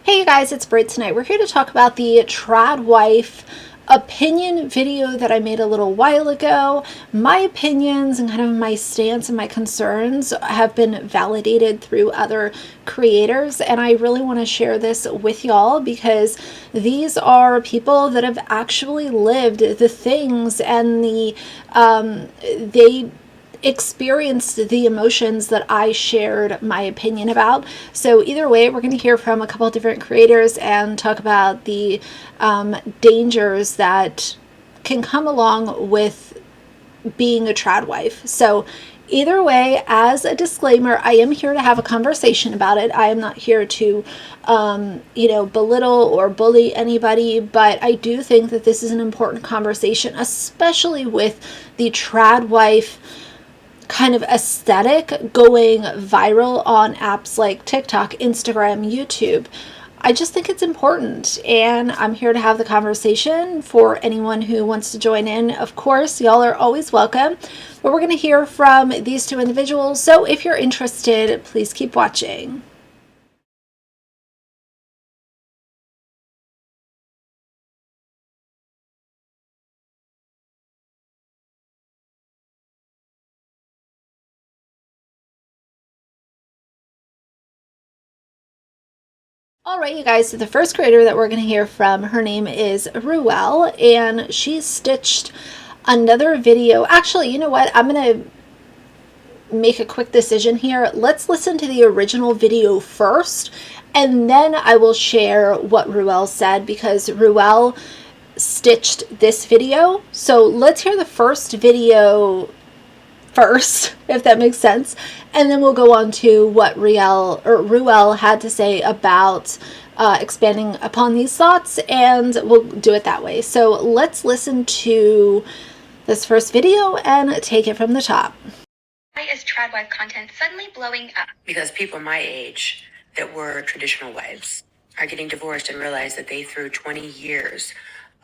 Hey you guys, it's Brit tonight. We're here to talk about the Tradwife opinion video that I made a little while ago. My opinions and kind of my stance and my concerns have been validated through other creators, and I really want to share this with y'all because these are people that have actually lived the things and they experienced the emotions that I shared my opinion about. So either way, we're going to hear from a couple of different creators and talk about the dangers that can come along with being a trad wife. So either way, as a disclaimer, I am here to have a conversation about it. I am not here to belittle or bully anybody, but I do think that this is an important conversation, especially with the trad wife kind of aesthetic going viral on apps like TikTok, Instagram, YouTube. I just think it's important, and I'm here to have the conversation for anyone who wants to join in. Of course, y'all are always welcome, but we're going to hear from these two individuals. So if you're interested, please keep watching. All right, you guys, so the first creator that we're going to hear from, her name is Ruel, and she stitched another video. Actually, you know what? I'm going to make a quick decision here. Let's listen to the original video first, and then I will share what Ruel said, because Ruel stitched this video. So let's hear the first video first, if that makes sense, and then we'll go on to what Ruel had to say about expanding upon these thoughts, and we'll do it that way. So let's listen to this first video and take it from the top. Why is tradwife content suddenly blowing up? Because people my age that were traditional wives are getting divorced and realize that they threw 20 years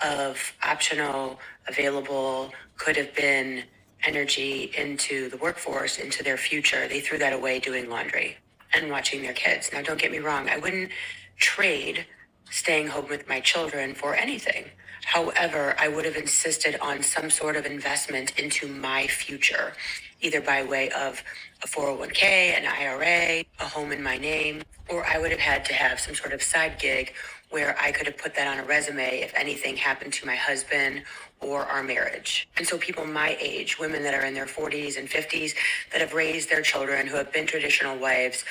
of optional, available, could have been energy into the workforce, into their future. They threw that away doing laundry and watching their kids. Now, don't get me wrong. I wouldn't trade staying home with my children for anything. However, I would have insisted on some sort of investment into my future, either by way of a 401k, an IRA, a home in my name, or I would have had to have some sort of side gig where I could have put that on a resume if anything happened to my husband or our marriage. And so people my age, women that are in their 40s and 50s, that have raised their children, who have been traditional wives,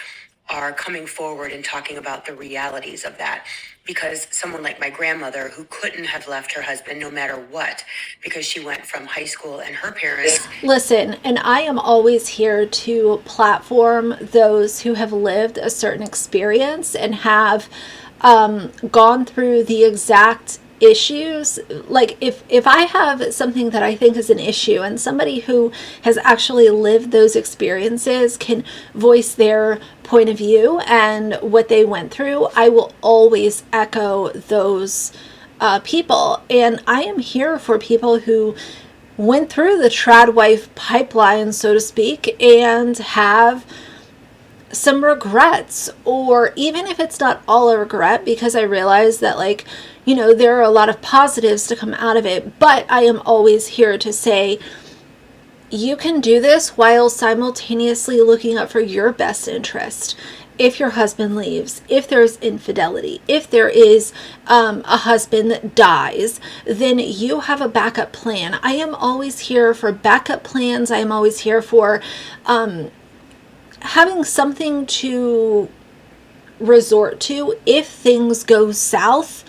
are coming forward and talking about the realities of that. Because someone like my grandmother, who couldn't have left her husband no matter what, because she went from high school and her parents... Listen, and I am always here to platform those who have lived a certain experience and have gone through the exact issues. Like if I have something that I think is an issue and somebody who has actually lived those experiences can voice their point of view and what they went through, I will always echo those people. And I am here for people who went through the tradwife pipeline, so to speak, and have some regrets, or even if it's not all a regret, because I realize that, like, there are a lot of positives to come out of it, but I am always here to say you can do this while simultaneously looking out for your best interest. If your husband leaves, if there's infidelity, if there is a husband that dies, then you have a backup plan. I am always here for backup plans. I am always here for having something to resort to if things go south.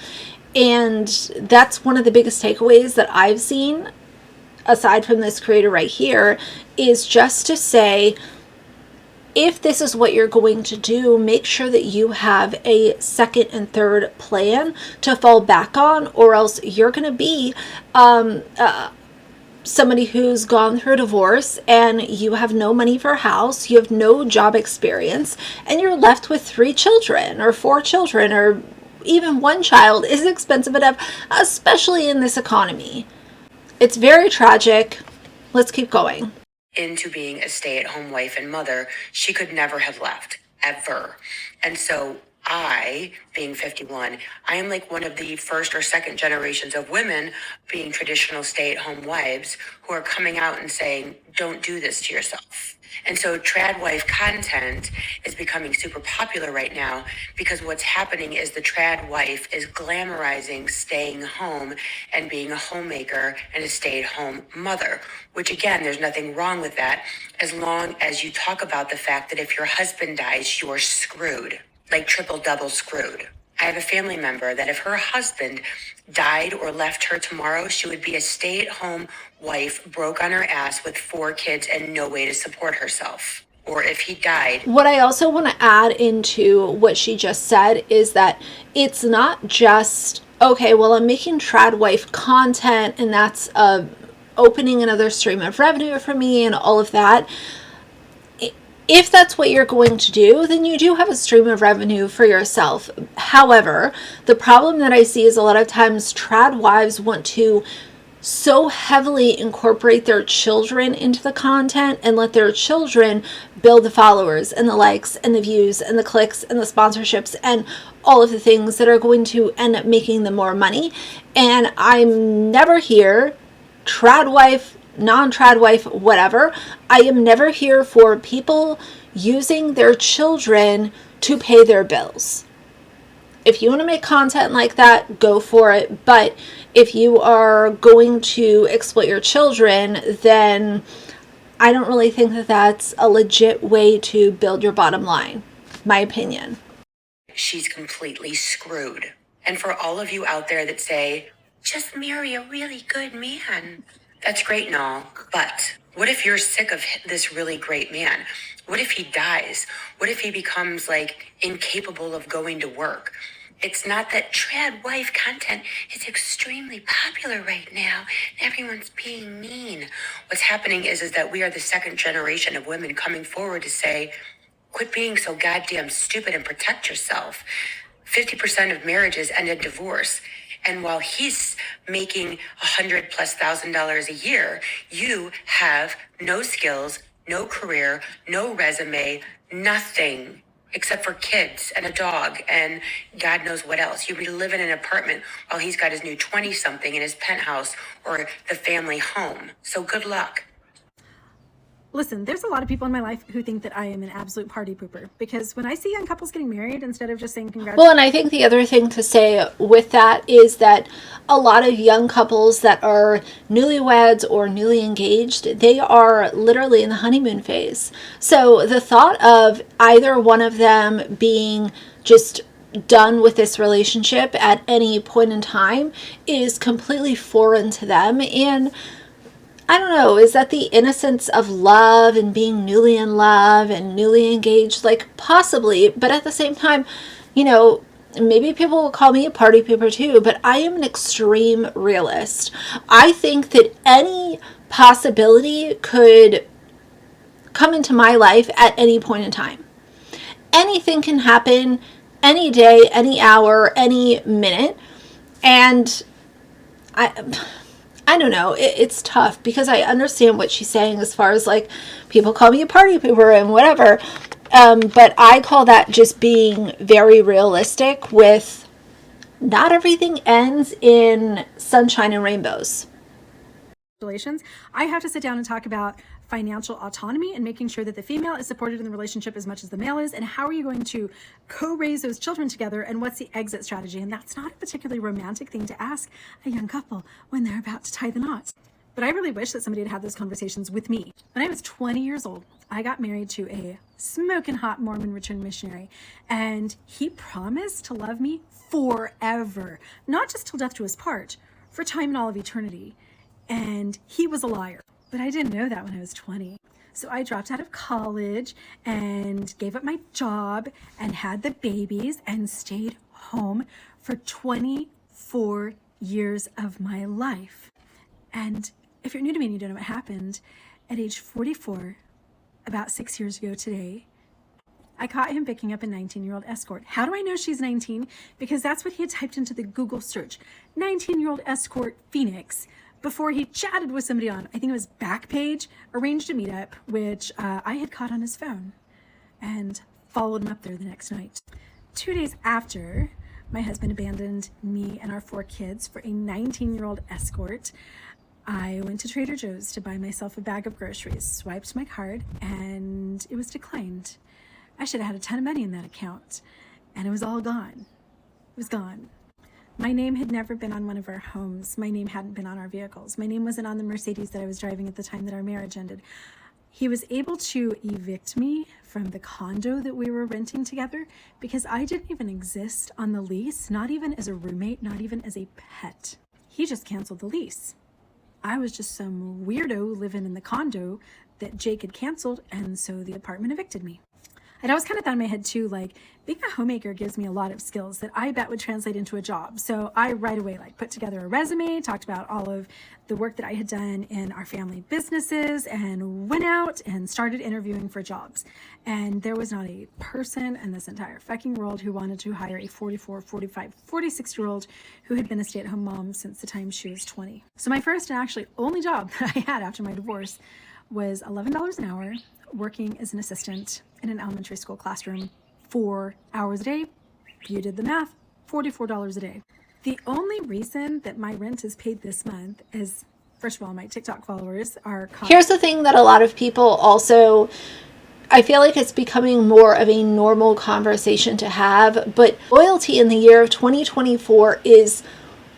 And that's one of the biggest takeaways that I've seen, aside from this creator right here, is just to say, if this is what you're going to do, make sure that you have a second and third plan to fall back on, or else you're going to be somebody who's gone through a divorce and you have no money for a house, you have no job experience, and you're left with 3 children or 4 children, or even 1 child is expensive enough, especially in this economy. It's very tragic. Let's keep going. Into being a stay-at-home wife and mother, she could never have left, ever. And so I, being 51, I am like one of the first or second generations of women being traditional stay-at-home wives who are coming out and saying, don't do this to yourself. And so trad wife content is becoming super popular right now because what's happening is the trad wife is glamorizing staying home and being a homemaker and a stay-at-home mother, which again, there's nothing wrong with that as long as you talk about the fact that if your husband dies, you're screwed, like triple double screwed. I have a family member that if her husband died or left her tomorrow, she would be a stay-at-home wife, broke on her ass with 4 kids and no way to support herself. Or if he died. What I also want to add into what she just said is that it's not just, okay, well, I'm making trad wife content and that's opening another stream of revenue for me and all of that. If that's what you're going to do, then you do have a stream of revenue for yourself. However, the problem that I see is a lot of times trad wives want to so heavily incorporate their children into the content and let their children build the followers and the likes and the views and the clicks and the sponsorships and all of the things that are going to end up making them more money. And I'm never here, trad wife, non-trad wife, whatever, I am never here for people using their children to pay their bills. If you want to make content like that, go for it. But if you are going to exploit your children, then I don't really think that that's a legit way to build your bottom line. My opinion. She's completely screwed. And for all of you out there that say, just marry a really good man. That's great and all, but what if you're sick of this really great man? What if he dies? What if he becomes like incapable of going to work? It's not that trad wife content is extremely popular right now. Everyone's being mean. What's happening is that we are the second generation of women coming forward to say, quit being so goddamn stupid and protect yourself. 50% of marriages end in divorce. And while he's making $100,000+ a year, you have no skills, no career, no resume, nothing except for kids and a dog and God knows what else. You'll be living in an apartment while he's got his new 20-something in his penthouse or the family home. So good luck. Listen, there's a lot of people in my life who think that I am an absolute party pooper because when I see young couples getting married, instead of just saying congratulations. Well, and I think the other thing to say with that is that a lot of young couples that are newlyweds or newly engaged, they are literally in the honeymoon phase. So the thought of either one of them being just done with this relationship at any point in time is completely foreign to them. And I don't know, is that the innocence of love and being newly in love and newly engaged? Like, possibly, but at the same time, you know, maybe people will call me a party pooper too, but I am an extreme realist. I think that any possibility could come into my life at any point in time. Anything can happen any day, any hour, any minute, and I don't know. It's tough because I understand what she's saying as far as like people call me a party pooper and whatever. But I call that just being very realistic with not everything ends in sunshine and rainbows. I have to sit down and talk about financial autonomy and making sure that the female is supported in the relationship as much as the male is, and how are you going to co-raise those children together, and what's the exit strategy? And that's not a particularly romantic thing to ask a young couple when they're about to tie the knot. But I really wish that somebody had had those conversations with me. When I was 20 years old, I got married to a smoking hot Mormon returned missionary, and he promised to love me forever, not just till death do us part, for time and all of eternity. And he was a liar. But I didn't know that when I was 20. So I dropped out of college and gave up my job and had the babies and stayed home for 24 years of my life. And if you're new to me and you don't know what happened, at age 44, about 6 years ago today, I caught him picking up a 19-year-old escort. How do I know she's 19? Because that's what he had typed into the Google search. 19-year-old escort Phoenix. Before he chatted with somebody on, I think it was Backpage, arranged a meetup, which I had caught on his phone and followed him up there the next night. 2 days after my husband abandoned me and our 4 kids for a 19-year-old escort, I went to Trader Joe's to buy myself a bag of groceries, swiped my card, and it was declined. I should have had a ton of money in that account, and it was all gone. It was gone. My name had never been on one of our homes. My name hadn't been on our vehicles. My name wasn't on the Mercedes that I was driving at the time that our marriage ended. He was able to evict me from the condo that we were renting together because I didn't even exist on the lease, not even as a roommate, not even as a pet. He just canceled the lease. I was just some weirdo living in the condo that Jake had canceled, and so the apartment evicted me. I'd always kind of thought in my head too, like, being a homemaker gives me a lot of skills that I bet would translate into a job. So I right away put together a resume, talked about all of the work that I had done in our family businesses, and went out and started interviewing for jobs. And there was not a person in this entire fucking world who wanted to hire a 44, 45, 46-year-old who had been a stay-at-home mom since the time she was 20. So my first and actually only job that I had after my divorce was $11 an hour, working as an assistant in an elementary school classroom 4 hours a day. If you did the math, $44 a day. The only reason that my rent is paid this month is, first of all, my TikTok followers are... Here's the thing that a lot of people also... I feel like it's becoming more of a normal conversation to have, but loyalty in the year of 2024 is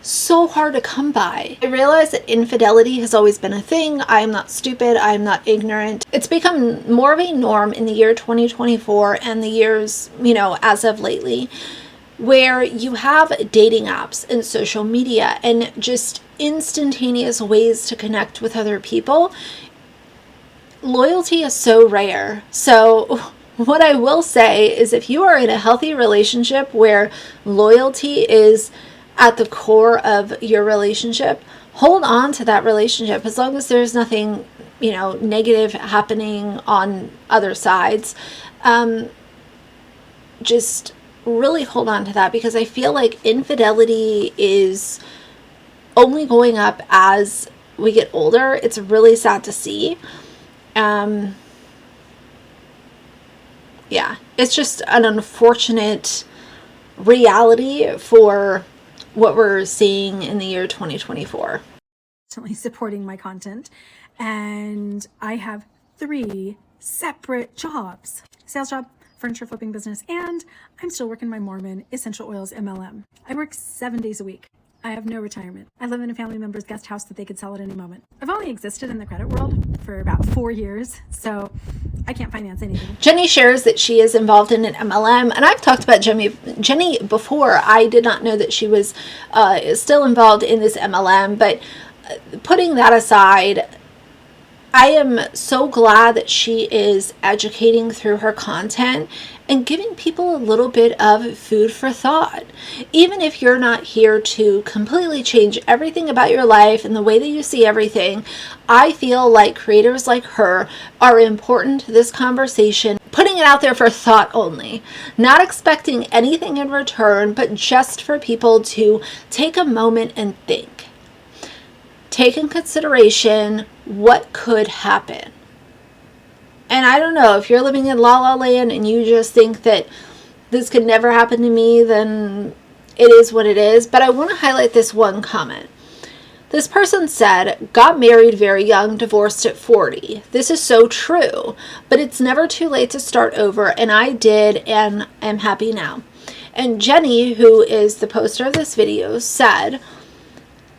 so hard to come by. I realize that infidelity has always been a thing. I am not stupid. I am not ignorant. It's become more of a norm in the year 2024 and the years, as of lately, where you have dating apps and social media and just instantaneous ways to connect with other people. Loyalty is so rare. So what I will say is, if you are in a healthy relationship where loyalty is at the core of your relationship, hold on to that relationship as long as there's nothing, negative happening on other sides. Just really hold on to that, because I feel like infidelity is only going up as we get older. It's really sad to see. It's just an unfortunate reality for what we're seeing in the year 2024. Supporting my content, and I have 3 separate jobs: sales job, furniture flipping business, and I'm still working my Mormon essential oils MLM. I work 7 days a week. I have no retirement. I live in a family member's guest house that they could sell at any moment. I've only existed in the credit world for about 4 years, so I can't finance anything. Jenny shares that she is involved in an MLM, and I've talked about Jenny before. I did not know that she was still involved in this MLM, but putting that aside, I am so glad that she is educating through her content and giving people a little bit of food for thought. Even if you're not here to completely change everything about your life and the way that you see everything, I feel like creators like her are important to this conversation, putting it out there for thought only, not expecting anything in return, but just for people to take a moment and think. Take in consideration what could happen. And I don't know, if you're living in La La Land and you just think that this could never happen to me, then it is what it is. But I want to highlight this one comment. This person said, got married very young, divorced at 40. This is so true, but it's never too late to start over, and I did, and I'm happy now. And Jenny, who is the poster of this video, said,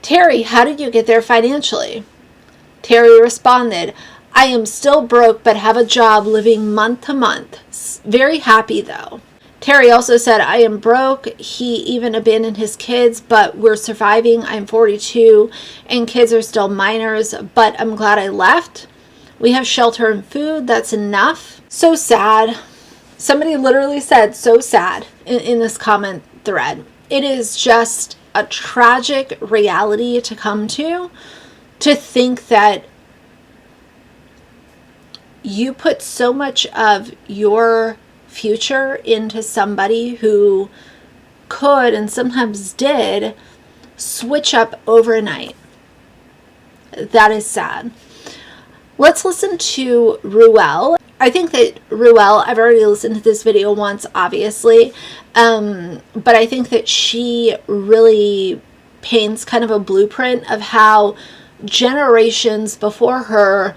Terry, how did you get there financially? Terry responded, I am still broke but have a job, living month to month. Very happy though. Terry also said, I am broke. He even abandoned his kids, but we're surviving. I'm 42 and kids are still minors, but I'm glad I left. We have shelter and food. That's enough. So sad. Somebody literally said so sad in this comment thread. It is just a tragic reality to come to think that you put so much of your future into somebody who could, and sometimes did, switch up overnight. That is sad. Let's listen to Ruel. I think that Ruel, I've already listened to this video once, obviously, but I think that she really paints kind of a blueprint of how generations before her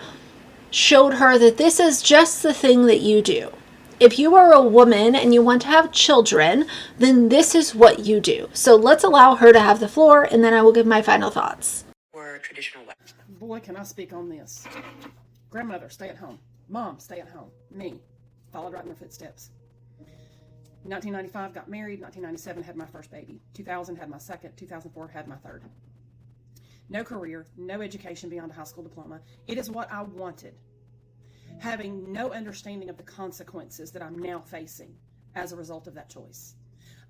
showed her that this is just the thing that you do. If you are a woman and you want to have children, then this is what you do. So let's allow her to have the floor, and then I will give my final thoughts. Or traditional way. Boy, can I speak on this. Grandmother, stay at home. Mom, stay at home. Me, followed right in their footsteps. 1995, got married. 1997, had my first baby. 2000, had my second. 2004, had my third. No career, no education beyond a high school diploma. It is what I wanted. Having no understanding of the consequences that I'm now facing as a result of that choice.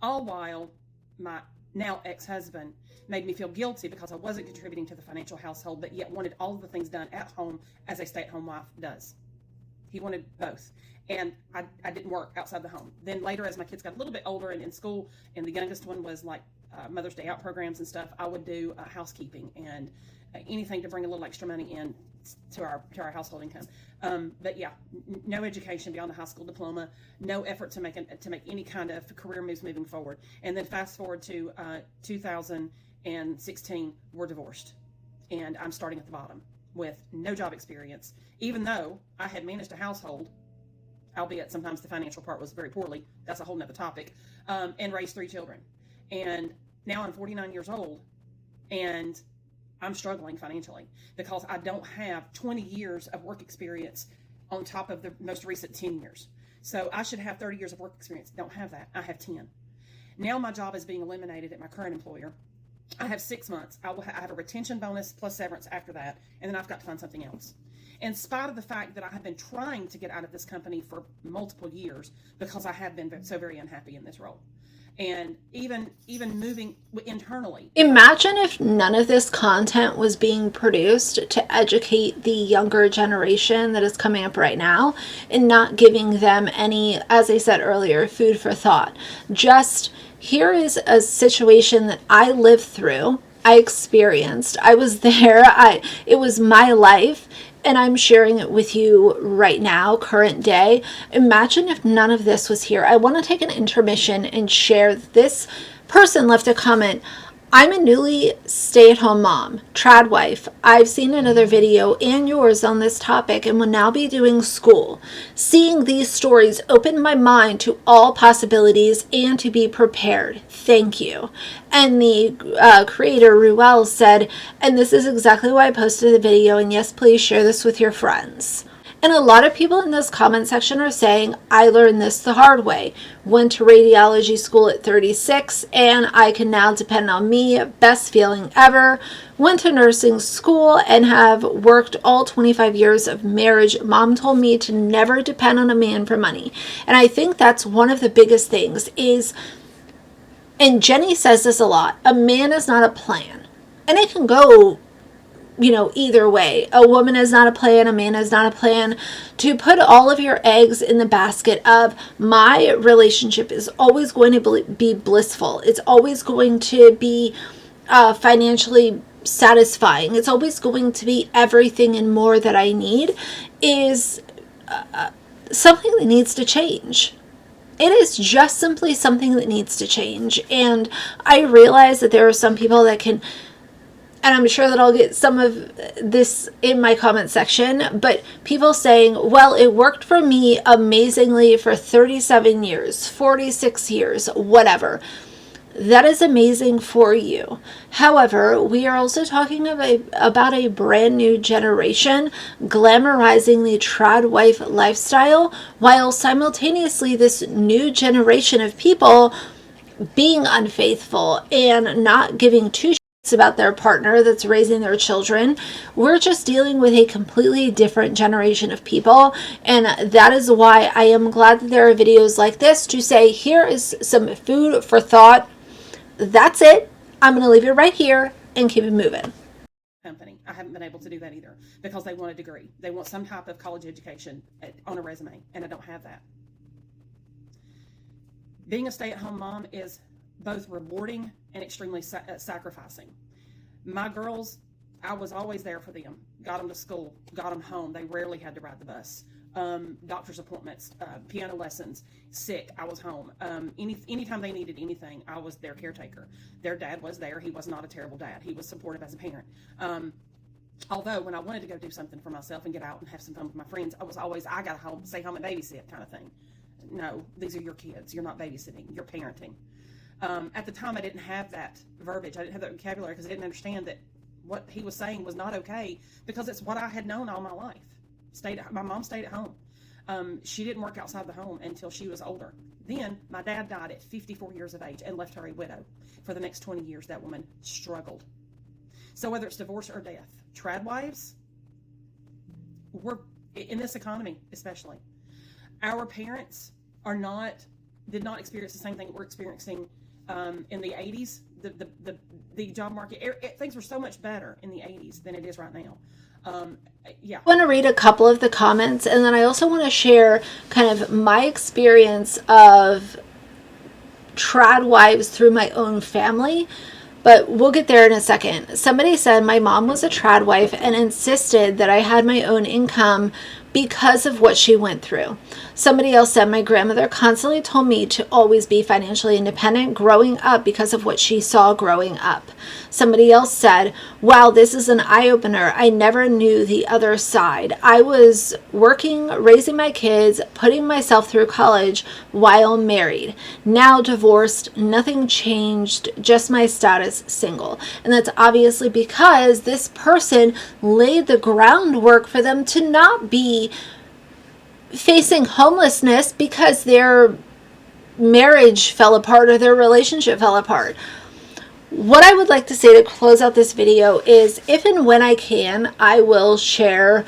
All while my now ex-husband made me feel guilty because I wasn't contributing to the financial household, but yet wanted all of the things done at home as a stay-at-home wife does. He wanted both. And I didn't work outside the home. Then later, as my kids got a little bit older and in school, and the youngest one was like Mother's Day out programs and stuff, I would do housekeeping and anything to bring a little extra money in to our household income. But yeah, no education beyond a high school diploma, no effort to make any kind of career moves moving forward. And then fast forward to 2016, we're divorced, and I'm starting at the bottom with no job experience, even though I had managed a household, albeit sometimes the financial part was very poorly. That's a whole nother topic. And raised 3 children. And now I'm 49 years old, and I'm struggling financially because I don't have 20 years of work experience on top of the most recent 10 years. So I should have 30 years of work experience. Don't have that. I have 10. Now my job is being eliminated at my current employer. I have 6 months. I have a retention bonus plus severance after that, and then I've got to find something else. In spite of the fact that I have been trying to get out of this company for multiple years because I have been so very unhappy in this role. And even moving internally. Imagine if none of this content was being produced to educate the younger generation that is coming up right now and not giving them any, as I said earlier, food for thought. Just here is a situation that I lived through, I experienced, I was there, it was my life, and I'm sharing it with you right now, current day. Imagine if none of this was here. I want to take an intermission and share this person left a comment. I'm a newly stay-at-home mom, Tradwife. I've seen another video and yours on this topic and will now be doing school. Seeing these stories opened my mind to all possibilities and to be prepared. Thank you. And the creator, Ruel, said, and this is exactly why I posted the video, and yes, please share this with your friends. And a lot of people in this comment section are saying, I learned this the hard way. Went to radiology school at 36, and I can now depend on me. Best feeling ever. Went to nursing school and have worked all 25 years of marriage. Mom told me to never depend on a man for money. And I think that's one of the biggest things is, and Jenny says this a lot, a man is not a plan. And it can go either way. A woman is not a plan, a man is not a plan. To put all of your eggs in the basket of my relationship is always going to be blissful. It's always going to be financially satisfying. It's always going to be everything and more that I need is something that needs to change. It is just simply something that needs to change. And I realize that there are some people that can, and I'm sure that I'll get some of this in my comment section, but people saying, well, it worked for me amazingly for 37 years, 46 years, whatever. That is amazing for you. However, we are also talking about a brand new generation glamorizing the Tradwife lifestyle, while simultaneously this new generation of people being unfaithful and not giving two about their partner that's raising their children. We're just dealing with a completely different generation of people, and that is why I am glad that there are videos like this to say, here is some food for thought. That's it. I'm going to leave it right here and keep it moving. Company. I haven't been able to do that either because they want a degree. They want some type of college education on a resume, and I don't have that. Being a stay-at-home mom is both rewarding and extremely sacrificing. My girls, I was always there for them. Got them to school, got them home. They rarely had to ride the bus. doctor's appointments, piano lessons, sick, I was home. Anytime they needed anything, I was their caretaker. Their dad was there. He was not a terrible dad. He was supportive as a parent. Although when I wanted to go do something for myself and get out and have some fun with my friends, I was always, I got to stay home and babysit kind of thing. No, these are your kids. You're not babysitting. You're parenting. At the time, I didn't have that verbiage. I didn't have that vocabulary because I didn't understand that what he was saying was not okay, because it's what I had known all my life. My mom stayed at home. She didn't work outside the home until she was older. Then my dad died at 54 years of age and left her a widow. For the next 20 years, that woman struggled. So whether it's divorce or death, Tradwives, we're in this economy, especially. Our parents did not experience the same thing we're experiencing in the 80s. The job market, things were so much better in the 80s than it is right now. Yeah. I want to read a couple of the comments, and then I also want to share kind of my experience of Tradwives through my own family. But we'll get there in a second. Somebody said my mom was a tradwife and insisted that I had my own income because of what she went through. Somebody else said my grandmother constantly told me to always be financially independent growing up because of what she saw growing up. Somebody else said, wow, this is an eye-opener. I never knew the other side. I was working, raising my kids, putting myself through college while married. Now divorced, nothing changed, just my status single. And that's obviously because this person laid the groundwork for them to not be facing homelessness because their marriage fell apart or their relationship fell apart. What I would like to say to close out this video is, if and when I can, I will share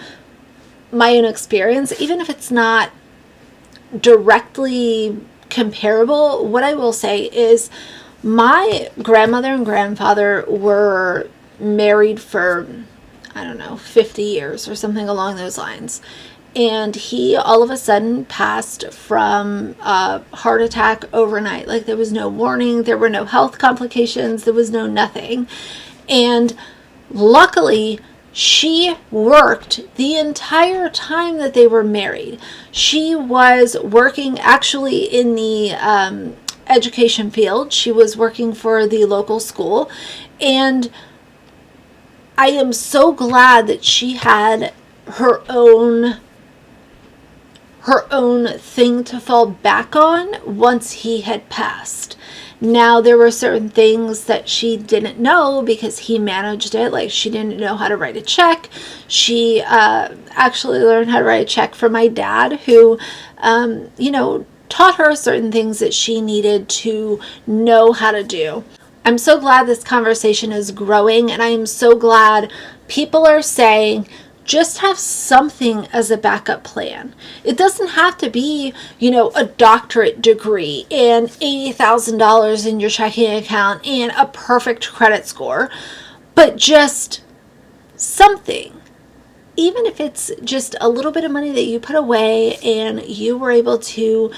my own experience, even if it's not directly comparable. What I will say is my grandmother and grandfather were married for, I don't know, 50 years or something along those lines. And he all of a sudden passed from a heart attack overnight. Like, there was no warning, there were no health complications, there was no nothing. And luckily, she worked the entire time that they were married. She was working actually in the education field. She was working for the local school. And I am so glad that she had her own thing to fall back on once he had passed. Now, there were certain things that she didn't know because he managed it. Like, she didn't know how to write a check. She actually learned how to write a check from my dad, who, taught her certain things that she needed to know how to do. I'm so glad this conversation is growing, and I am so glad people are saying, just have something as a backup plan. It doesn't have to be, a doctorate degree and $80,000 in your checking account and a perfect credit score, but just something. Even if it's just a little bit of money that you put away and you were able to,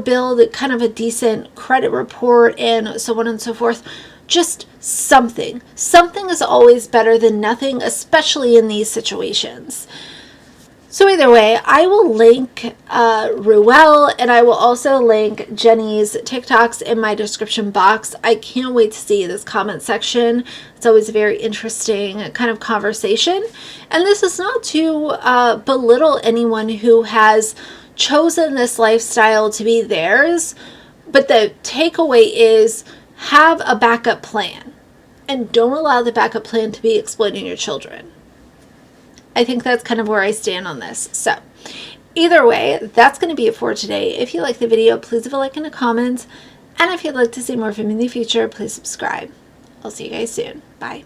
build kind of a decent credit report and so on and so forth. Just something. Something is always better than nothing, especially in these situations. So either way, I will link Ruel, and I will also link Jenny's TikToks in my description box. I can't wait to see this comment section. It's always a very interesting kind of conversation. And this is not to belittle anyone who has chosen this lifestyle to be theirs, but the takeaway is, have a backup plan, and don't allow the backup plan to be exploiting your children. I think that's kind of where I stand on this. So either way, that's going to be it for today. If you like the video, please leave a like and a comment. And if you'd like to see more from me in the future, please subscribe. I'll see you guys soon. Bye.